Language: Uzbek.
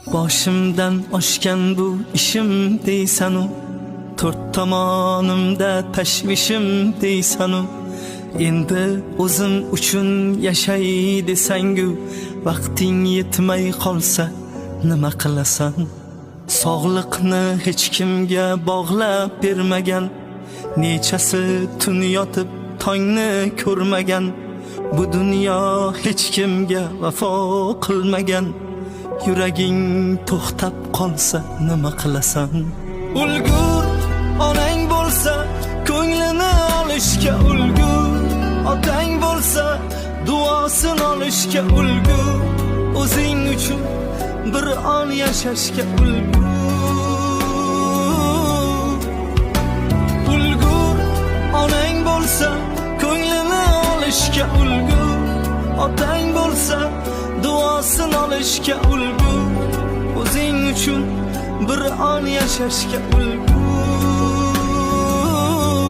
Boshimdan oshgan bu ishim deysanu, to'rt tomonimda tashvishim deysanu, endi o'zim uchun yashay desangu, vaqting yetmay qolsa nima qilasan? Sog'liqni hech kimga bog'lab bermagan, nechasi tun yotib tongni ko'rmagan, bu dunyo hech kimga vafo qilmagan. Yuraging to'xtab qolsa nima qilasan? Ulgur, onang bo'lsa ko'nglini olishga ulgur, otang bo'lsa duosini olishga ulgur, o'zing uchun bir on yashashga ulgur. Ulgur, onang bo'lsa ko'nglini olishga ulgur, otang bo'lsa duosini olishga ulgur, o'zing uchun bir on yashashga ulgur.